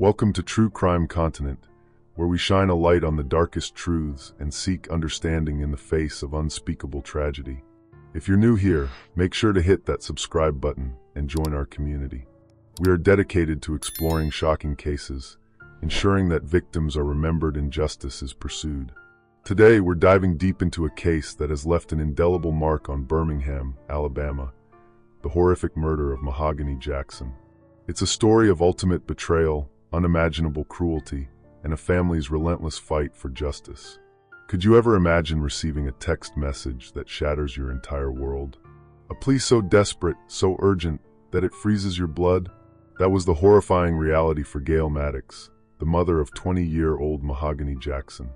Welcome to True Crime Continent, where we shine a light on the darkest truths and seek understanding in the face of unspeakable tragedy. If you're new here, make sure to hit that subscribe button and join our community. We are dedicated to exploring shocking cases, ensuring that victims are remembered and justice is pursued. Today, we're diving deep into a case that has left an indelible mark on Birmingham, Alabama, the horrific murder of Mahogany Jackson. It's a story of ultimate betrayal, unimaginable cruelty, and a family's relentless fight for justice. Could you ever imagine receiving a text message that shatters your entire world? A plea so desperate, so urgent, that it freezes your blood? That was the horrifying reality for Gail Maddox, the mother of 20-year-old Mahogany Jackson.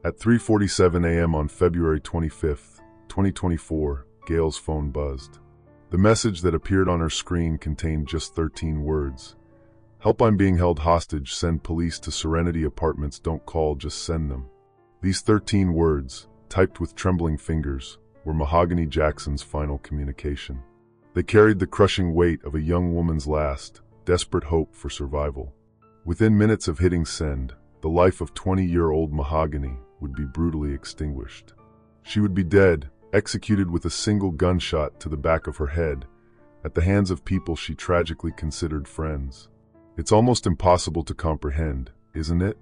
At 3:47 a.m. on February 25, 2024, Gail's phone buzzed. The message that appeared on her screen contained just 13 words. "Help, I'm being held hostage. Send police to Serenity Apartments. Don't call, just send them." These 13 words, typed with trembling fingers, were Mahogany Jackson's final communication. They carried the crushing weight of a young woman's last, desperate hope for survival. Within minutes of hitting send, the life of 20-year-old Mahogany would be brutally extinguished. She would be dead, executed with a single gunshot to the back of her head, at the hands of people she tragically considered friends. It's almost impossible to comprehend, isn't it?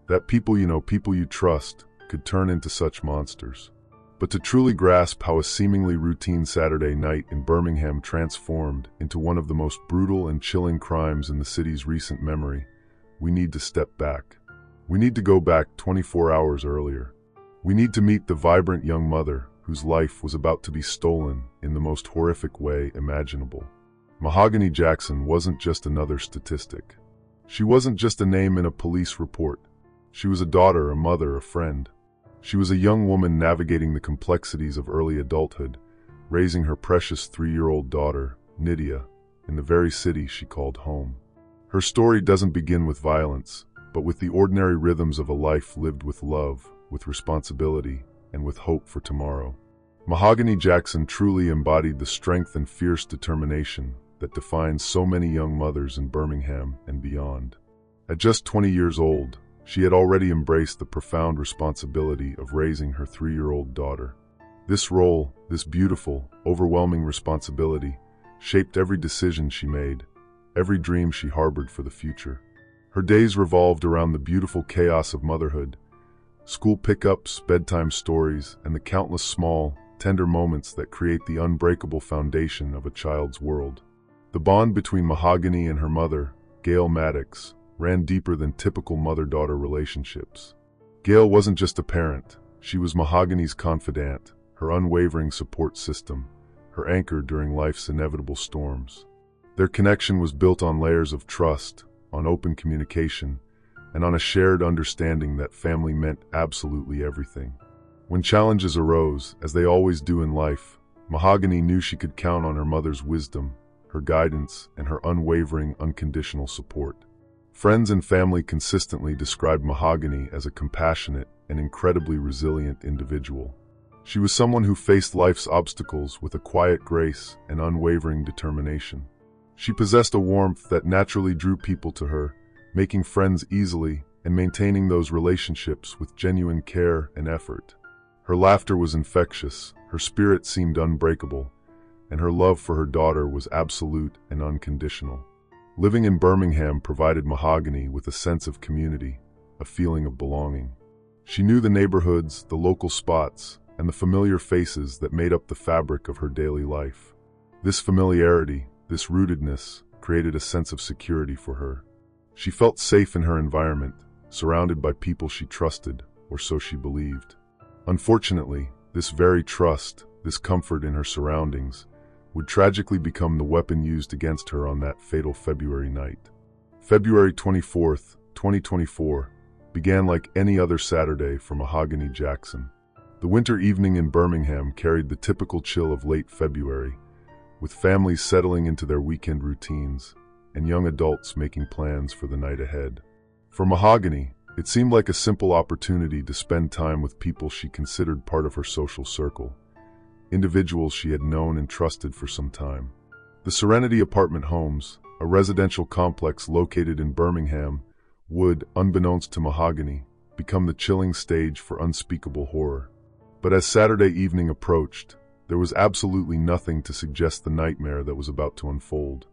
That people you trust, could turn into such monsters. But to truly grasp how a seemingly routine Saturday night in Birmingham transformed into one of the most brutal and chilling crimes in the city's recent memory, we need to step back. We need to go back 24 hours earlier. We need to meet the vibrant young mother whose life was about to be stolen in the most horrific way imaginable. Mahogany Jackson wasn't just another statistic. She wasn't just a name in a police report. She was a daughter, a mother, a friend. She was a young woman navigating the complexities of early adulthood, raising her precious 3-year-old daughter, Nydia, in the very city she called home. Her story doesn't begin with violence, but with the ordinary rhythms of a life lived with love, with responsibility, and with hope for tomorrow. Mahogany Jackson truly embodied the strength and fierce determination that defines so many young mothers in Birmingham and beyond. At just 20 years old, she had already embraced the profound responsibility of raising her 3-year-old daughter. This role, this beautiful, overwhelming responsibility, shaped every decision she made, every dream she harbored for the future. Her days revolved around the beautiful chaos of motherhood, school pickups, bedtime stories, and the countless small, tender moments that create the unbreakable foundation of a child's world. The bond between Mahogany and her mother, Gail Maddox, ran deeper than typical mother-daughter relationships. Gail wasn't just a parent, she was Mahogany's confidant, her unwavering support system, her anchor during life's inevitable storms. Their connection was built on layers of trust, on open communication, and on a shared understanding that family meant absolutely everything. When challenges arose, as they always do in life, Mahogany knew she could count on her mother's wisdom, her guidance, and her unwavering, unconditional support. Friends and family consistently described Mahogany as a compassionate and incredibly resilient individual. She was someone who faced life's obstacles with a quiet grace and unwavering determination. She possessed a warmth that naturally drew people to her, making friends easily and maintaining those relationships with genuine care and effort. Her laughter was infectious, her spirit seemed unbreakable, and her love for her daughter was absolute and unconditional. Living in Birmingham provided Mahogany with a sense of community, a feeling of belonging. She knew the neighborhoods, the local spots, and the familiar faces that made up the fabric of her daily life. This familiarity, this rootedness, created a sense of security for her. She felt safe in her environment, surrounded by people she trusted, or so she believed. Unfortunately, this very trust, this comfort in her surroundings, would tragically become the weapon used against her on that fatal February night. February 24th, 2024, began like any other Saturday for Mahogany Jackson. The winter evening in Birmingham carried the typical chill of late February, with families settling into their weekend routines and young adults making plans for the night ahead. For Mahogany, it seemed like a simple opportunity to spend time with people she considered part of her social circle, individuals she had known and trusted for some time. The Serenity Apartment Homes, a residential complex located in Birmingham, would, unbeknownst to Mahogany, become the chilling stage for unspeakable horror. But as Saturday evening approached, there was absolutely nothing to suggest the nightmare that was about to unfold.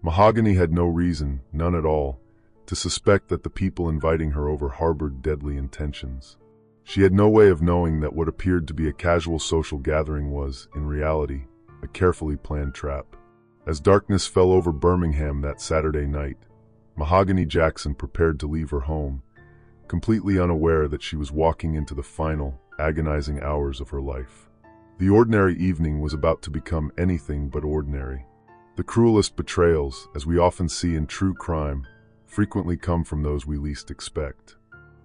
Mahogany had no reason, none at all, to suspect that the people inviting her over harbored deadly intentions. She had no way of knowing that what appeared to be a casual social gathering was, in reality, a carefully planned trap. As darkness fell over Birmingham that Saturday night, Mahogany Jackson prepared to leave her home, completely unaware that she was walking into the final, agonizing hours of her life. The ordinary evening was about to become anything but ordinary. The cruelest betrayals, as we often see in true crime, frequently come from those we least expect.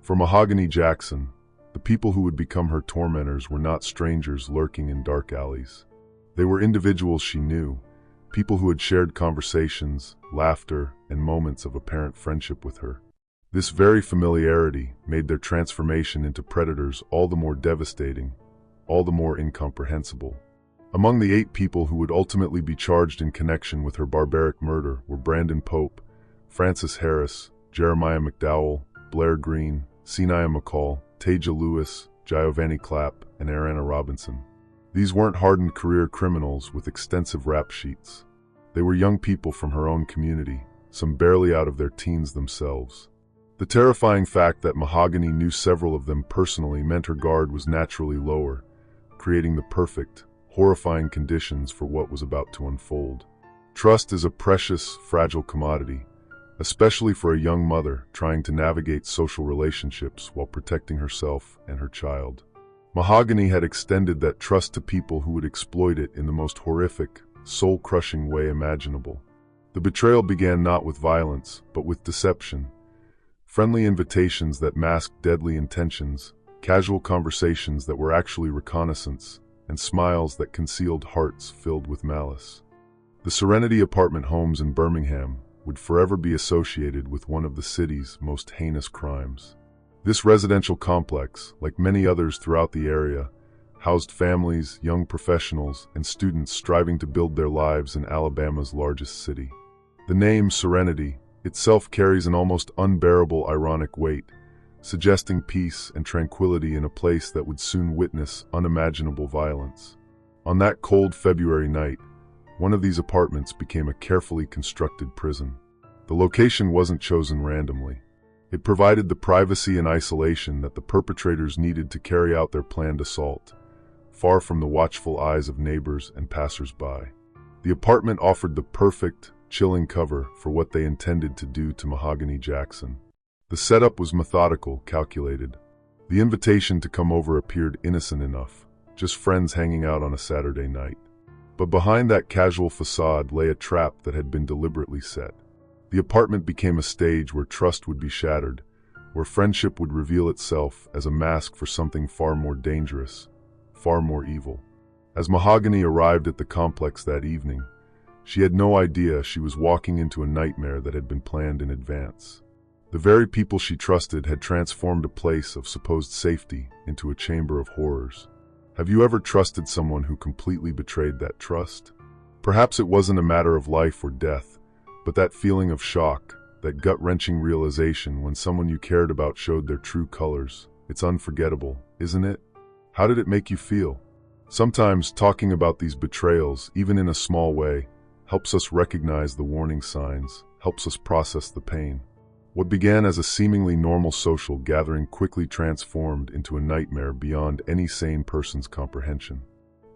For Mahogany Jackson, the people who would become her tormentors were not strangers lurking in dark alleys. They were individuals she knew, people who had shared conversations, laughter, and moments of apparent friendship with her. This very familiarity made their transformation into predators all the more devastating, all the more incomprehensible. Among the 8 people who would ultimately be charged in connection with her barbaric murder were Brandon Pope, Francis Harris, Jeremiah McDowell, Blair Green, Sinaya McCall, Taja Lewis, Giovanni Clapp, and Ariana Robinson. These weren't hardened career criminals with extensive rap sheets. They were young people from her own community, some barely out of their teens themselves. The terrifying fact that Mahogany knew several of them personally meant her guard was naturally lower, creating the perfect, horrifying conditions for what was about to unfold. Trust is a precious, fragile commodity, especially for a young mother trying to navigate social relationships while protecting herself and her child. Mahogany had extended that trust to people who would exploit it in the most horrific, soul-crushing way imaginable. The betrayal began not with violence, but with deception. Friendly invitations that masked deadly intentions, casual conversations that were actually reconnaissance, and smiles that concealed hearts filled with malice. The Serenity apartment homes in Birmingham would forever be associated with one of the city's most heinous crimes. This residential complex, like many others throughout the area, housed families, young professionals, and students striving to build their lives in Alabama's largest city. The name Serenity itself carries an almost unbearable ironic weight, suggesting peace and tranquility in a place that would soon witness unimaginable violence. On that cold February night, one of these apartments became a carefully constructed prison. The location wasn't chosen randomly. It provided the privacy and isolation that the perpetrators needed to carry out their planned assault, far from the watchful eyes of neighbors and passers-by. The apartment offered the perfect, chilling cover for what they intended to do to Mahogany Jackson. The setup was methodical, calculated. The invitation to come over appeared innocent enough, just friends hanging out on a Saturday night. But behind that casual facade lay a trap that had been deliberately set. The apartment became a stage where trust would be shattered, where friendship would reveal itself as a mask for something far more dangerous, far more evil. As Mahogany arrived at the complex that evening, she had no idea she was walking into a nightmare that had been planned in advance. The very people she trusted had transformed a place of supposed safety into a chamber of horrors. Have you ever trusted someone who completely betrayed that trust? Perhaps it wasn't a matter of life or death, but that feeling of shock, that gut-wrenching realization when someone you cared about showed their true colors. It's unforgettable, isn't it? How did it make you feel? Sometimes talking about these betrayals, even in a small way, helps us recognize the warning signs, helps us process the pain. What began as a seemingly normal social gathering quickly transformed into a nightmare beyond any sane person's comprehension.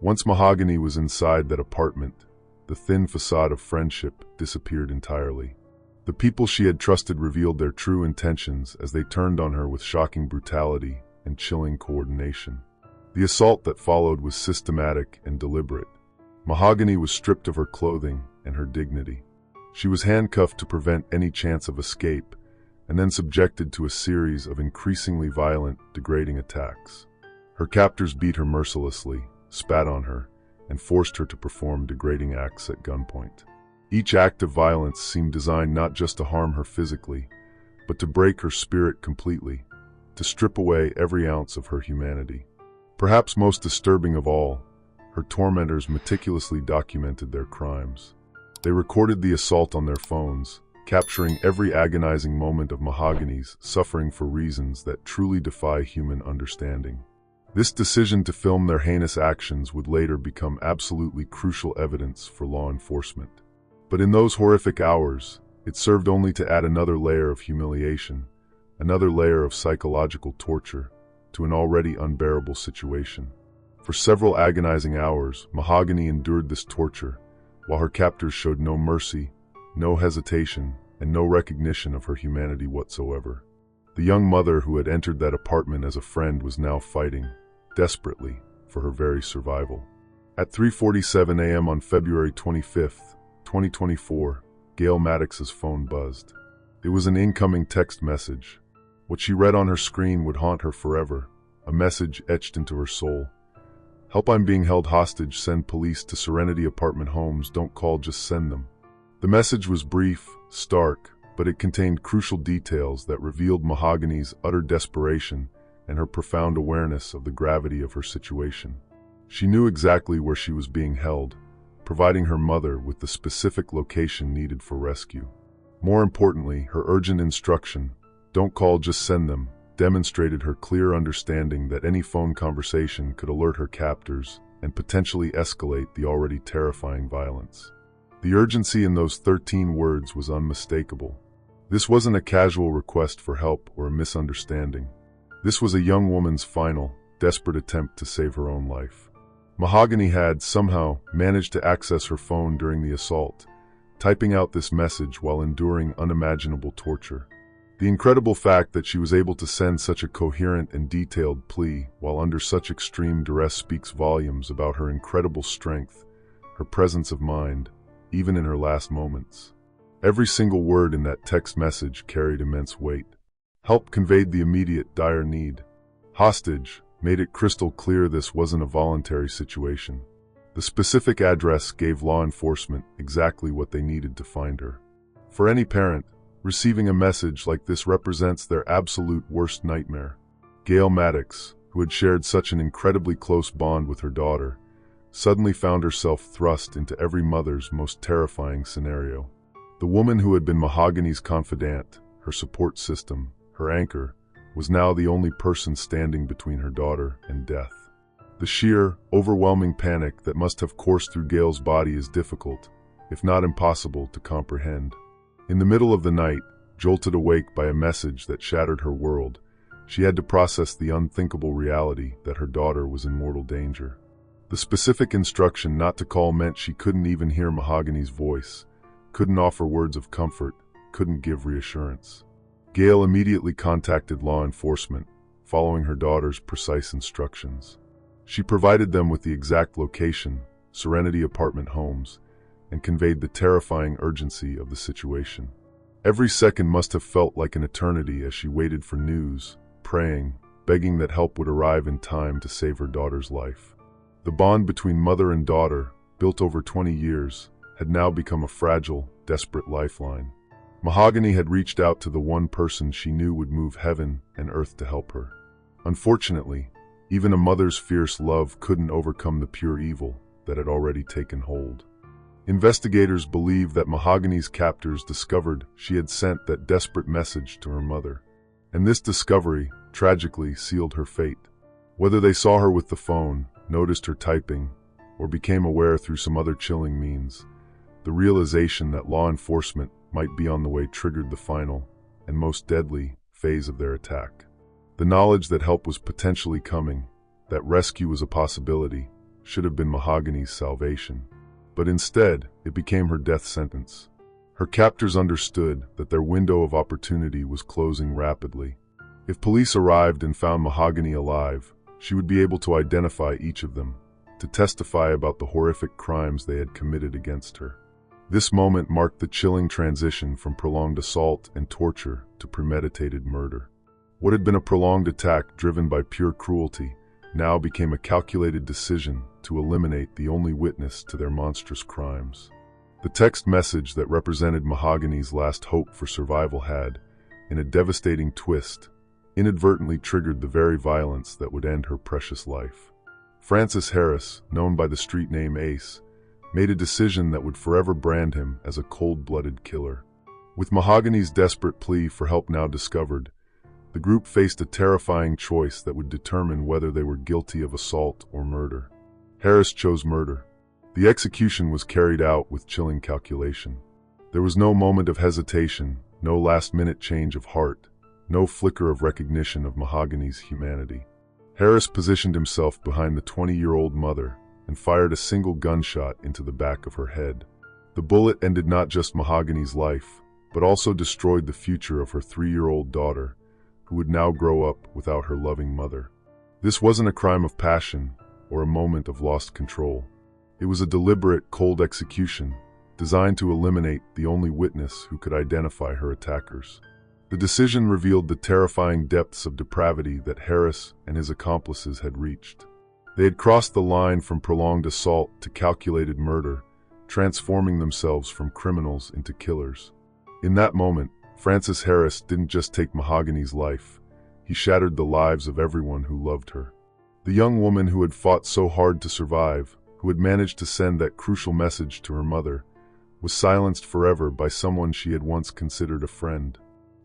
Once Mahogany was inside that apartment, the thin facade of friendship disappeared entirely. The people she had trusted revealed their true intentions as they turned on her with shocking brutality and chilling coordination. The assault that followed was systematic and deliberate. Mahogany was stripped of her clothing and her dignity. She was handcuffed to prevent any chance of escape, and then subjected to a series of increasingly violent, degrading attacks. Her captors beat her mercilessly, spat on her, and forced her to perform degrading acts at gunpoint. Each act of violence seemed designed not just to harm her physically, but to break her spirit completely, to strip away every ounce of her humanity. Perhaps most disturbing of all, her tormentors meticulously documented their crimes. They recorded the assault on their phones, capturing every agonizing moment of Mahogany's suffering for reasons that truly defy human understanding. This decision to film their heinous actions would later become absolutely crucial evidence for law enforcement. But in those horrific hours, it served only to add another layer of humiliation, another layer of psychological torture, to an already unbearable situation. For several agonizing hours, Mahogany endured this torture, while her captors showed no mercy, no hesitation, and no recognition of her humanity whatsoever. The young mother who had entered that apartment as a friend was now fighting, desperately, for her very survival. At 3:47 a.m. on February 25, 2024, Gail Maddox's phone buzzed. It was an incoming text message. What she read on her screen would haunt her forever, a message etched into her soul. "Help, I'm being held hostage. Send police to Serenity Apartment Homes. Don't call, just send them." The message was brief, stark, but it contained crucial details that revealed Mahogany's utter desperation and her profound awareness of the gravity of her situation. She knew exactly where she was being held, providing her mother with the specific location needed for rescue. More importantly, her urgent instruction, "Don't call, just send them," demonstrated her clear understanding that any phone conversation could alert her captors and potentially escalate the already terrifying violence. The urgency in those 13 words was unmistakable. This wasn't a casual request for help or a misunderstanding. This was a young woman's final, desperate attempt to save her own life. Mahogany had, somehow, managed to access her phone during the assault, typing out this message while enduring unimaginable torture. The incredible fact that she was able to send such a coherent and detailed plea while under such extreme duress speaks volumes about her incredible strength, her presence of mind, even in her last moments. Every single word in that text message carried immense weight. Help conveyed the immediate, dire need. Hostage made it crystal clear this wasn't a voluntary situation. The specific address gave law enforcement exactly what they needed to find her. For any parent, receiving a message like this represents their absolute worst nightmare. Gail Maddox, who had shared such an incredibly close bond with her daughter, suddenly found herself thrust into every mother's most terrifying scenario. The woman who had been Mahogany's confidant, her support system, her anchor, was now the only person standing between her daughter and death. The sheer, overwhelming panic that must have coursed through Gail's body is difficult, if not impossible, to comprehend. In the middle of the night, jolted awake by a message that shattered her world, she had to process the unthinkable reality that her daughter was in mortal danger. The specific instruction not to call meant she couldn't even hear Mahogany's voice, couldn't offer words of comfort, couldn't give reassurance. Gail immediately contacted law enforcement, following her daughter's precise instructions. She provided them with the exact location, Serenity Apartment Homes, and conveyed the terrifying urgency of the situation. Every second must have felt like an eternity as she waited for news, praying, begging that help would arrive in time to save her daughter's life. The bond between mother and daughter, built over 20 years, had now become a fragile, desperate lifeline. Mahogany had reached out to the one person she knew would move heaven and earth to help her. Unfortunately, even a mother's fierce love couldn't overcome the pure evil that had already taken hold. Investigators believe that Mahogany's captors discovered she had sent that desperate message to her mother. And this discovery, tragically, sealed her fate. Whether they saw her with the phone, noticed her typing, or became aware through some other chilling means, the realization that law enforcement might be on the way triggered the final, and most deadly, phase of their attack. The knowledge that help was potentially coming, that rescue was a possibility, should have been Mahogany's salvation. But instead, it became her death sentence. Her captors understood that their window of opportunity was closing rapidly. If police arrived and found Mahogany alive, she would be able to identify each of them, to testify about the horrific crimes they had committed against her. This moment marked the chilling transition from prolonged assault and torture to premeditated murder. What had been a prolonged attack driven by pure cruelty now became a calculated decision to eliminate the only witness to their monstrous crimes. The text message that represented Mahogany's last hope for survival had, in a devastating twist, inadvertently triggered the very violence that would end her precious life. Francis Harris, known by the street name Ace, made a decision that would forever brand him as a cold-blooded killer. With Mahogany's desperate plea for help now discovered, the group faced a terrifying choice that would determine whether they were guilty of assault or murder. Harris chose murder. The execution was carried out with chilling calculation. There was no moment of hesitation, no last-minute change of heart, no flicker of recognition of Mahogany's humanity. Harris positioned himself behind the 20-year-old mother and fired a single gunshot into the back of her head. The bullet ended not just Mahogany's life, but also destroyed the future of her 3-year-old daughter, who would now grow up without her loving mother. This wasn't a crime of passion or a moment of lost control. It was a deliberate, cold execution designed to eliminate the only witness who could identify her attackers. The decision revealed the terrifying depths of depravity that Harris and his accomplices had reached. They had crossed the line from prolonged assault to calculated murder, transforming themselves from criminals into killers. In that moment, Frances Harris didn't just take Mahogany's life, he shattered the lives of everyone who loved her. The young woman who had fought so hard to survive, who had managed to send that crucial message to her mother, was silenced forever by someone she had once considered a friend.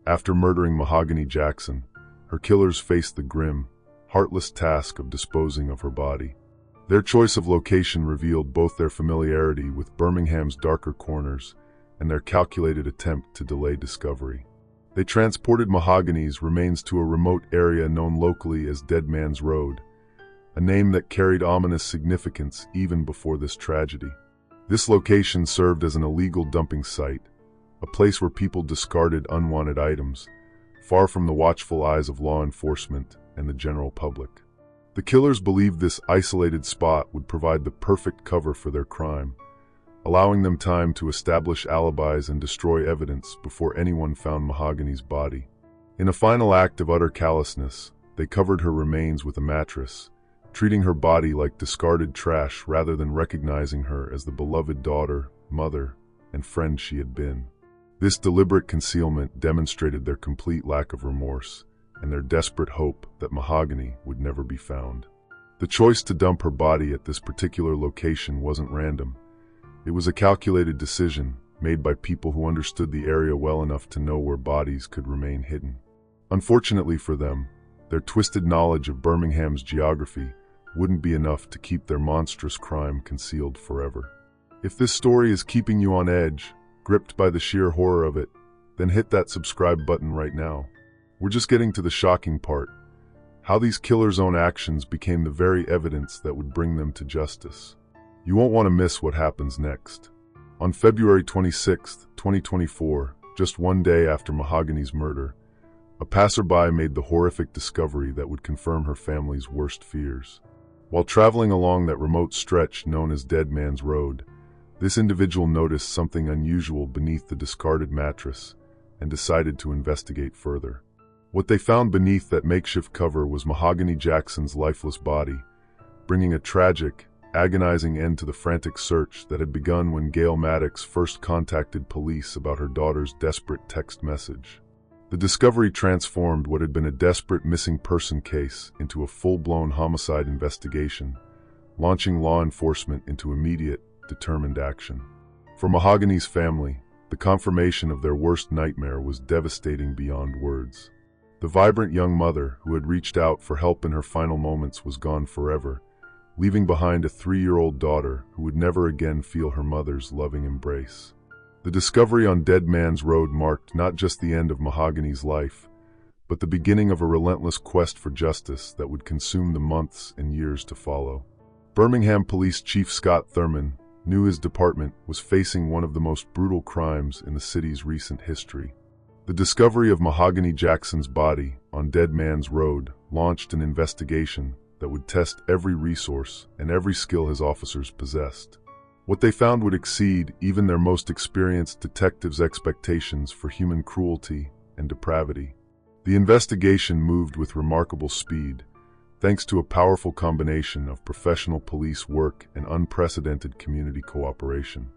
After murdering Mahogany Jackson, her killers faced the grim, heartless task of disposing of her body. Their choice of location revealed both their familiarity with Birmingham's darker corners and their calculated attempt to delay discovery. They transported Mahogany's remains to a remote area known locally as Dead Man's Road, a name that carried ominous significance even before this tragedy. This location served as an illegal dumping site, a place where people discarded unwanted items, far from the watchful eyes of law enforcement and the general public. The killers believed this isolated spot would provide the perfect cover for their crime, allowing them time to establish alibis and destroy evidence before anyone found Mahogany's body. In a final act of utter callousness, they covered her remains with a mattress, treating her body like discarded trash rather than recognizing her as the beloved daughter, mother, and friend she had been. This deliberate concealment demonstrated their complete lack of remorse and their desperate hope that Mahogany would never be found. The choice to dump her body at this particular location wasn't random. It was a calculated decision made by people who understood the area well enough to know where bodies could remain hidden. Unfortunately for them, their twisted knowledge of Birmingham's geography wouldn't be enough to keep their monstrous crime concealed forever. If this story is keeping you on edge, gripped by the sheer horror of it, then hit that subscribe button right now. We're just getting to the shocking part, how these killers' own actions became the very evidence that would bring them to justice. You won't want to miss what happens next. On February 26, 2024, just one day after Mahogany's murder, a passerby made the horrific discovery that would confirm her family's worst fears. While traveling along that remote stretch known as Dead Man's Road, this individual noticed something unusual beneath the discarded mattress and decided to investigate further. What they found beneath that makeshift cover was Mahogany Jackson's lifeless body, bringing a tragic, agonizing end to the frantic search that had begun when Gail Maddox first contacted police about her daughter's desperate text message. The discovery transformed what had been a desperate missing person case into a full-blown homicide investigation, launching law enforcement into immediate, determined action. For Mahogany's family, the confirmation of their worst nightmare was devastating beyond words. The vibrant young mother who had reached out for help in her final moments was gone forever, leaving behind a 3-year-old daughter who would never again feel her mother's loving embrace. The discovery on Dead Man's Road marked not just the end of Mahogany's life, but the beginning of a relentless quest for justice that would consume the months and years to follow. Birmingham Police Chief Scott Thurman knew his department was facing one of the most brutal crimes in the city's recent history. The discovery of Mahogany Jackson's body on Dead Man's Road launched an investigation that would test every resource and every skill his officers possessed. What they found would exceed even their most experienced detectives' expectations for human cruelty and depravity. The investigation moved with remarkable speed, thanks to a powerful combination of professional police work and unprecedented community cooperation.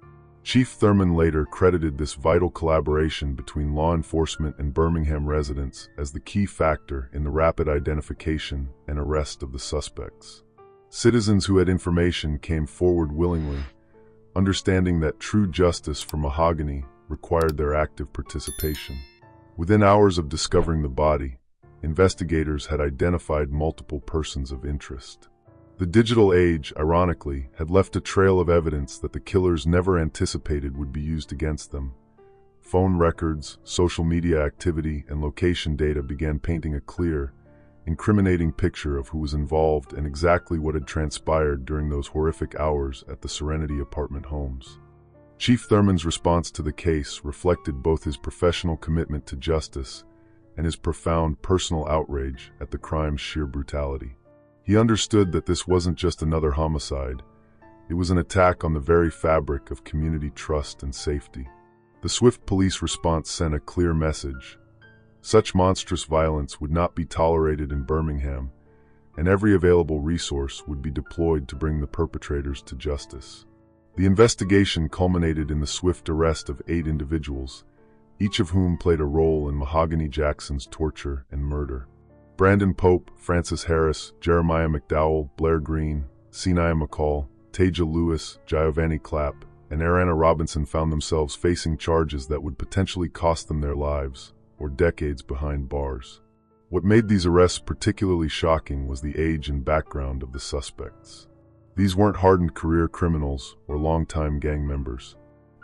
Chief Thurman later credited this vital collaboration between law enforcement and Birmingham residents as the key factor in the rapid identification and arrest of the suspects. Citizens who had information came forward willingly, understanding that true justice for Mahogany required their active participation. Within hours of discovering the body, investigators had identified multiple persons of interest. The digital age, ironically, had left a trail of evidence that the killers never anticipated would be used against them. Phone records, social media activity, and location data began painting a clear, incriminating picture of who was involved and exactly what had transpired during those horrific hours at the Serenity apartment homes. Chief Thurman's response to the case reflected both his professional commitment to justice and his profound personal outrage at the crime's sheer brutality. He understood that this wasn't just another homicide, it was an attack on the very fabric of community trust and safety. The swift police response sent a clear message. Such monstrous violence would not be tolerated in Birmingham, and every available resource would be deployed to bring the perpetrators to justice. The investigation culminated in the swift arrest of 8 individuals, each of whom played a role in Mahogany Jackson's torture and murder. Brandon Pope, Francis Harris, Jeremiah McDowell, Blair Green, Sinai McCall, Taja Lewis, Giovanni Clapp, and Ariana Robinson found themselves facing charges that would potentially cost them their lives, or decades behind bars. What made these arrests particularly shocking was the age and background of the suspects. These weren't hardened career criminals or longtime gang members.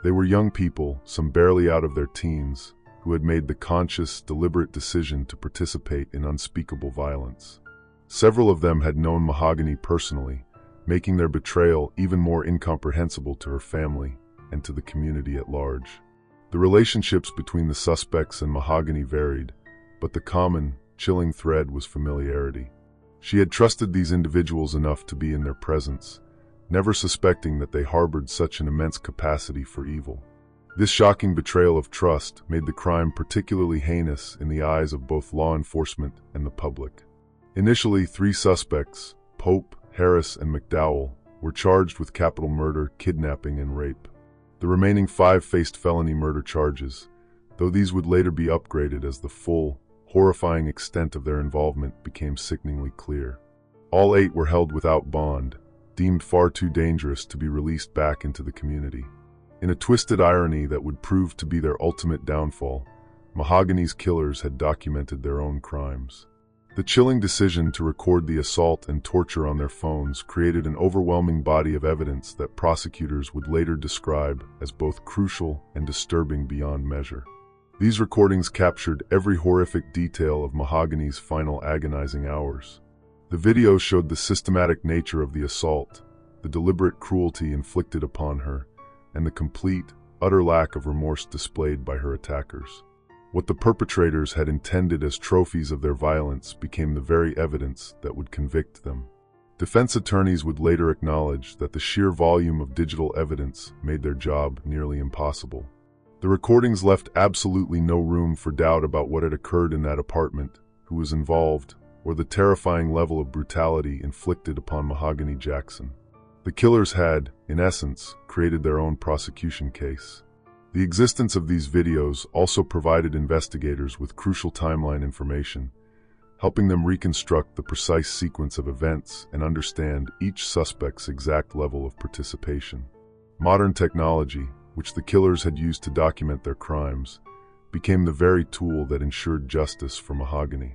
They were young people, some barely out of their teens, who had made the conscious, deliberate decision to participate in unspeakable violence. Several of them had known Mahogany personally, making their betrayal even more incomprehensible to her family and to the community at large. The relationships between the suspects and Mahogany varied, but the common, chilling thread was familiarity. She had trusted these individuals enough to be in their presence, never suspecting that they harbored such an immense capacity for evil. This shocking betrayal of trust made the crime particularly heinous in the eyes of both law enforcement and the public. Initially, 3 suspects, Pope, Harris, and McDowell, were charged with capital murder, kidnapping, and rape. The remaining 5 faced felony murder charges, though these would later be upgraded as the full, horrifying extent of their involvement became sickeningly clear. All 8 were held without bond, deemed far too dangerous to be released back into the community. In a twisted irony that would prove to be their ultimate downfall, Mahogany's killers had documented their own crimes. The chilling decision to record the assault and torture on their phones created an overwhelming body of evidence that prosecutors would later describe as both crucial and disturbing beyond measure. These recordings captured every horrific detail of Mahogany's final agonizing hours. The videos showed the systematic nature of the assault, the deliberate cruelty inflicted upon her, and the complete, utter lack of remorse displayed by her attackers. What the perpetrators had intended as trophies of their violence became the very evidence that would convict them. Defense attorneys would later acknowledge that the sheer volume of digital evidence made their job nearly impossible. The recordings left absolutely no room for doubt about what had occurred in that apartment, who was involved, or the terrifying level of brutality inflicted upon Mahogany Jackson. The killers had, in essence, created their own prosecution case. The existence of these videos also provided investigators with crucial timeline information, helping them reconstruct the precise sequence of events and understand each suspect's exact level of participation. Modern technology, which the killers had used to document their crimes, became the very tool that ensured justice for Mahogany.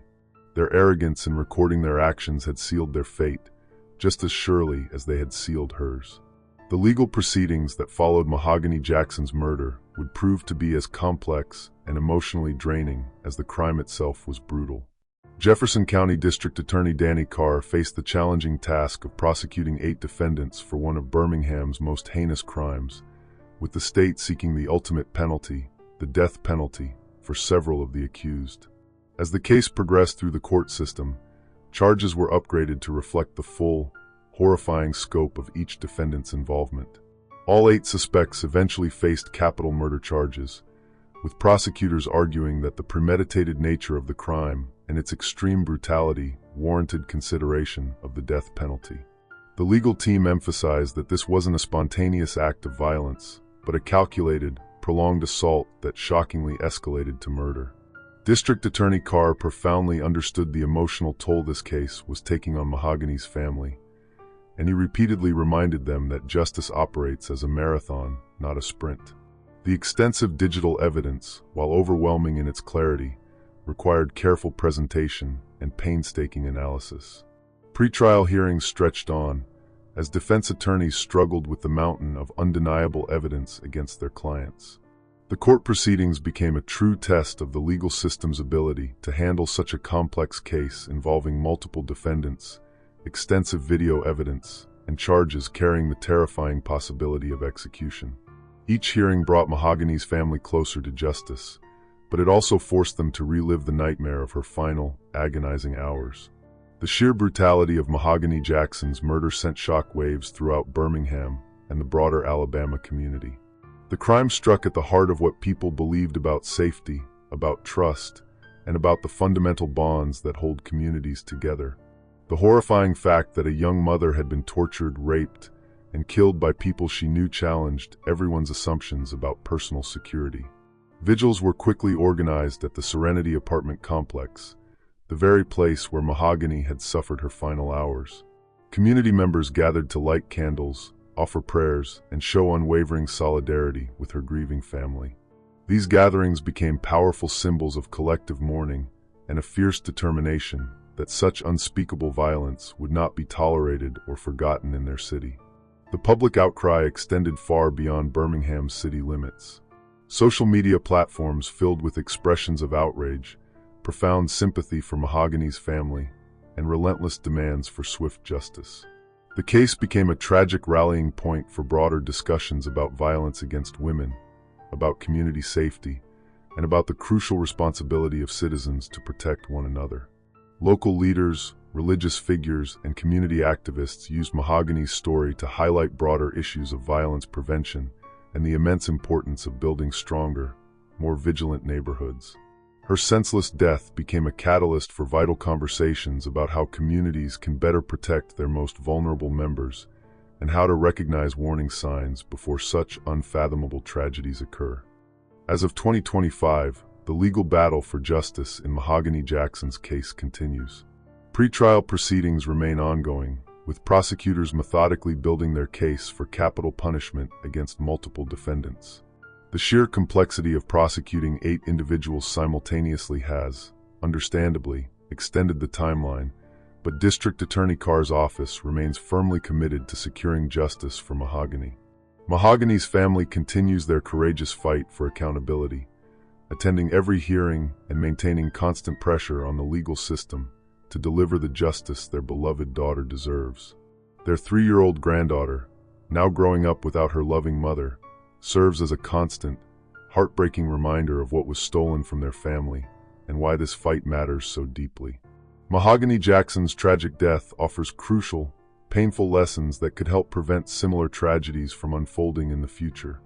Their arrogance in recording their actions had sealed their fate, just as surely as they had sealed hers. The legal proceedings that followed Mahogany Jackson's murder would prove to be as complex and emotionally draining as the crime itself was brutal. Jefferson County District Attorney Danny Carr faced the challenging task of prosecuting 8 defendants for one of Birmingham's most heinous crimes, with the state seeking the ultimate penalty, the death penalty, for several of the accused. As the case progressed through the court system, charges were upgraded to reflect the full, horrifying scope of each defendant's involvement. All 8 suspects eventually faced capital murder charges, with prosecutors arguing that the premeditated nature of the crime and its extreme brutality warranted consideration of the death penalty. The legal team emphasized that this wasn't a spontaneous act of violence, but a calculated, prolonged assault that shockingly escalated to murder. District Attorney Carr profoundly understood the emotional toll this case was taking on Mahogany's family, and he repeatedly reminded them that justice operates as a marathon, not a sprint. The extensive digital evidence, while overwhelming in its clarity, required careful presentation and painstaking analysis. Pretrial hearings stretched on, as defense attorneys struggled with the mountain of undeniable evidence against their clients. The court proceedings became a true test of the legal system's ability to handle such a complex case involving multiple defendants, extensive video evidence, and charges carrying the terrifying possibility of execution. Each hearing brought Mahogany's family closer to justice, but it also forced them to relive the nightmare of her final, agonizing hours. The sheer brutality of Mahogany Jackson's murder sent shockwaves throughout Birmingham and the broader Alabama community. The crime struck at the heart of what people believed about safety, about trust, and about the fundamental bonds that hold communities together. The horrifying fact that a young mother had been tortured, raped, and killed by people she knew challenged everyone's assumptions about personal security. Vigils were quickly organized at the Serenity apartment complex, the very place where Mahogany had suffered her final hours. Community members gathered to light candles, offer prayers, and show unwavering solidarity with her grieving family. These gatherings became powerful symbols of collective mourning and a fierce determination that such unspeakable violence would not be tolerated or forgotten in their city. The public outcry extended far beyond Birmingham's city limits. Social media platforms filled with expressions of outrage, profound sympathy for Mahogany's family, and relentless demands for swift justice. The case became a tragic rallying point for broader discussions about violence against women, about community safety, and about the crucial responsibility of citizens to protect one another. Local leaders, religious figures, and community activists used Mahogany's story to highlight broader issues of violence prevention and the immense importance of building stronger, more vigilant neighborhoods. Her senseless death became a catalyst for vital conversations about how communities can better protect their most vulnerable members and how to recognize warning signs before such unfathomable tragedies occur. As of 2025, the legal battle for justice in Mahogany Jackson's case continues. Pretrial proceedings remain ongoing, with prosecutors methodically building their case for capital punishment against multiple defendants. The sheer complexity of prosecuting 8 individuals simultaneously has, understandably, extended the timeline, but District Attorney Carr's office remains firmly committed to securing justice for Mahogany. Mahogany's family continues their courageous fight for accountability, attending every hearing and maintaining constant pressure on the legal system to deliver the justice their beloved daughter deserves. Their 3-year-old granddaughter, now growing up without her loving mother, serves as a constant, heartbreaking reminder of what was stolen from their family and why this fight matters so deeply. Mahogany Jackson's tragic death offers crucial, painful lessons that could help prevent similar tragedies from unfolding in the future.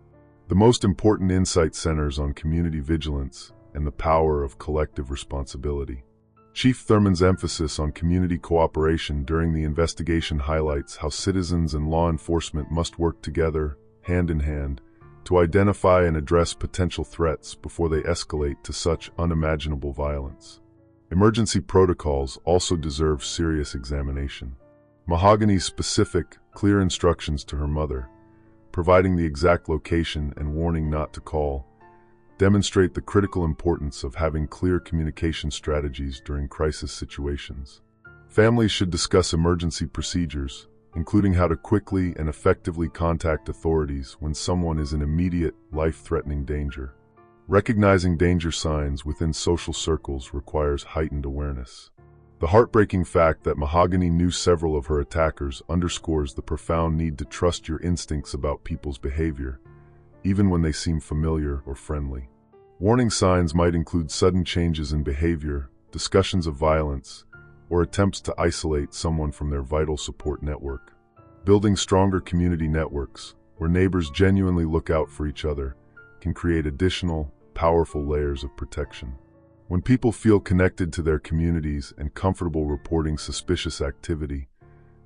The most important insight centers on community vigilance and the power of collective responsibility. Chief Thurman's emphasis on community cooperation during the investigation highlights how citizens and law enforcement must work together, hand in hand, to identify and address potential threats before they escalate to such unimaginable violence. Emergency protocols also deserve serious examination. Mahogany's specific, clear instructions to her mother, providing the exact location and warning not to call, demonstrate the critical importance of having clear communication strategies during crisis situations. Families should discuss emergency procedures, including how to quickly and effectively contact authorities when someone is in immediate, life-threatening danger. Recognizing danger signs within social circles requires heightened awareness. The heartbreaking fact that Mahogany knew several of her attackers underscores the profound need to trust your instincts about people's behavior, even when they seem familiar or friendly. Warning signs might include sudden changes in behavior, discussions of violence, or attempts to isolate someone from their vital support network. Building stronger community networks, where neighbors genuinely look out for each other, can create additional, powerful layers of protection. When people feel connected to their communities and comfortable reporting suspicious activity,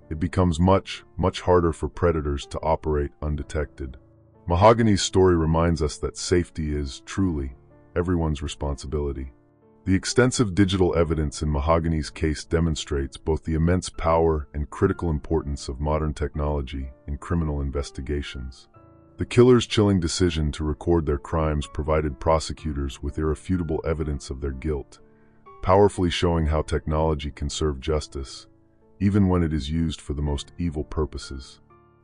it becomes much harder for predators to operate undetected. Mahogany's story reminds us that safety is, truly, everyone's responsibility. The extensive digital evidence in Mahogany's case demonstrates both the immense power and critical importance of modern technology in criminal investigations. The killer's chilling decision to record their crimes provided prosecutors with irrefutable evidence of their guilt, powerfully showing how technology can serve justice, even when it is used for the most evil purposes.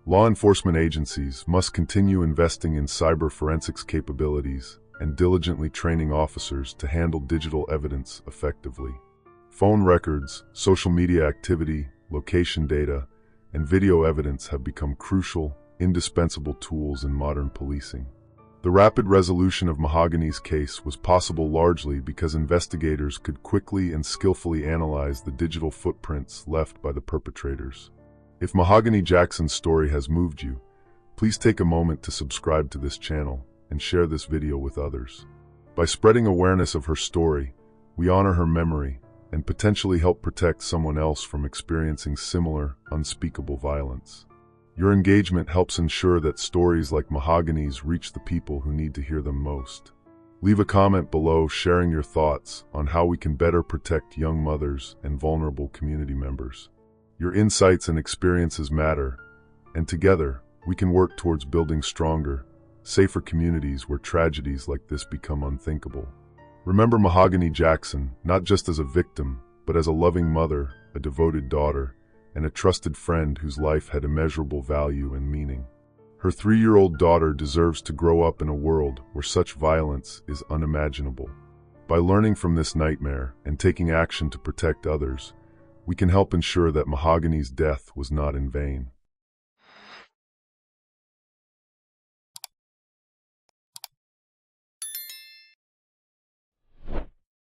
Law enforcement agencies must continue investing in cyber forensics capabilities and diligently training officers to handle digital evidence effectively. Phone records, social media activity, location data, and video evidence have become crucial, indispensable tools in modern policing. The rapid resolution of Mahogany's case was possible largely because investigators could quickly and skillfully analyze the digital footprints left by the perpetrators. If Mahogany Jackson's story has moved you, please take a moment to subscribe to this channel and share this video with others. By spreading awareness of her story, we honor her memory and potentially help protect someone else from experiencing similar, unspeakable violence. Your engagement helps ensure that stories like Mahogany's reach the people who need to hear them most. Leave a comment below sharing your thoughts on how we can better protect young mothers and vulnerable community members. Your insights and experiences matter, and together, we can work towards building stronger, safer communities where tragedies like this become unthinkable. Remember Mahogany Jackson, not just as a victim, but as a loving mother, a devoted daughter, and a trusted friend whose life had immeasurable value and meaning. Her 3-year-old daughter deserves to grow up in a world where such violence is unimaginable. By learning from this nightmare and taking action to protect others, we can help ensure that Mahogany's death was not in vain.